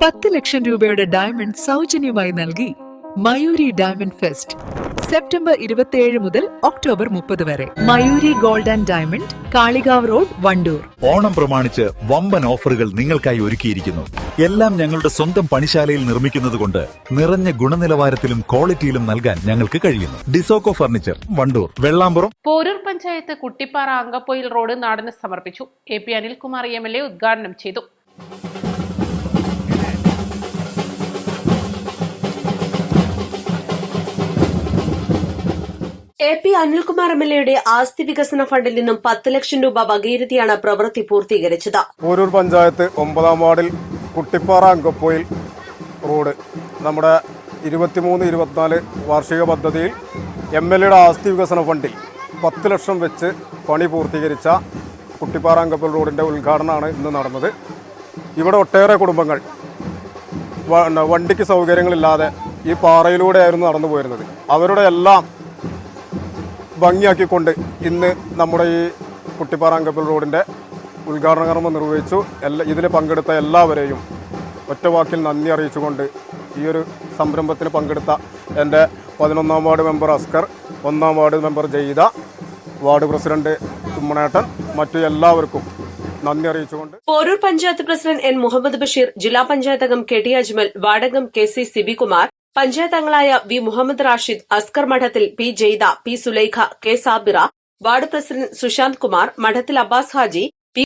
10 ലക്ഷം രൂപയുടെ ഡയമണ്ട് സൗജന്യമായി നൽകി മയൂരി ഡയമണ്ട് ഫെസ്റ്റ് സെപ്റ്റംബർ 27 മുതൽ ഒക്ടോബർ 30 വരെ. Mayuri gold and diamond, Kalikavu road, Wandoor. Onam പ്രമാണിച്ച് വമ്പൻ ഓഫറുകൾ നിങ്ങൾക്കായി ഒരുക്കിയിരിക്കുന്നു. എല്ലാം ഞങ്ങളുടെ സ്വന്തം പണിശാലയിൽ നിർമ്മിക്കുന്നതുകൊണ്ട് നിറഞ്ഞ ഗുണനിലവാരത്തിലും ക്വാളിറ്റിയിലും നൽകാൻ ഞങ്ങൾക്ക് കഴിയുന്നു. ഡിസോക്കോ ഫർണിച്ചർ, വണ്ടൂർ, വെള്ളാമ്പുറം. പോരൂർ പഞ്ചായത്ത് കുട്ടിപ്പാറ അങ്കപ്പൊയിൽ റോഡ് നാടിന് സമർപ്പിച്ചു. AP അനിൽകുമാർ MLA ഉദ്ഘാടനം ചെയ്തു. AP അനിൽകുമാർ MLAയുടെ ആസ്തി വികസന ഫണ്ടിൽ നിന്നും 10 ലക്ഷം രൂപ വകയിരുത്തിയാണ് പ്രവൃത്തി പൂർത്തീകരിച്ചത്. പോരൂർ പഞ്ചായത്ത് 9-ാം വാർഡിൽ കുട്ടിപ്പാറ അങ്കപ്പൊയിൽ റോഡ് നമ്മുടെ 23-24 വാർഷിക പദ്ധതിയിൽ MLAയുടെ ആസ്തി വികസന ഫണ്ടിൽ 10 ലക്ഷം വെച്ച് പണി പൂർത്തീകരിച്ച കുട്ടിപ്പാറ അങ്കപ്പൊയിൽ റോഡിൻ്റെ ഉദ്ഘാടനമാണ് ഇന്ന് നടന്നത്. ഇവിടെ ഒട്ടേറെ കുടുംബങ്ങൾ വണ്ടിക്ക് സൗകര്യങ്ങളില്ലാതെ ഈ പാറയിലൂടെയായിരുന്നു നടന്നു പോയിരുന്നത്. അവരുടെ എല്ലാം ഭംഗിയാക്കിക്കൊണ്ട് ഇന്ന് നമ്മുടെ ഈ കുട്ടിപ്പാറ അങ്കപ്പൊയിൽ റോഡിൻ്റെ ഉദ്ഘാടന കർമ്മം നിർവഹിച്ചു. ഇതിൽ പങ്കെടുത്ത എല്ലാവരെയും ഒറ്റവാക്കിൽ നന്ദി അറിയിച്ചുകൊണ്ട് ഈ ഒരു സംരംഭത്തിന് പങ്കെടുത്ത എൻ്റെ 11-ാം വാർഡ് മെമ്പർ അസ്കർ, 1-ാം ward member Jaitha, ward president ഉമ്മണേട്ടൻ, മറ്റു എല്ലാവർക്കും നന്ദി അറിയിച്ചുകൊണ്ട് പോരൂർ പഞ്ചായത്ത് പ്രസിഡന്റ് N മുഹമ്മദ് ബഷീർ, ജില്ലാ പഞ്ചായത്ത് അംഗം KT അജ്മൽ, വാർഡംഗം KC സിബികുമാർ, പഞ്ചായത്ത് അംഗങ്ങളായ V മുഹമ്മദ് റാഷിദ്, അസ്കർ മഠത്തിൽ, P Jaitha, P Sulaikha, K Sabira, ward president Sushant Kumar, മഠത്തിൽ അബ്ബാസ് ഹാജി,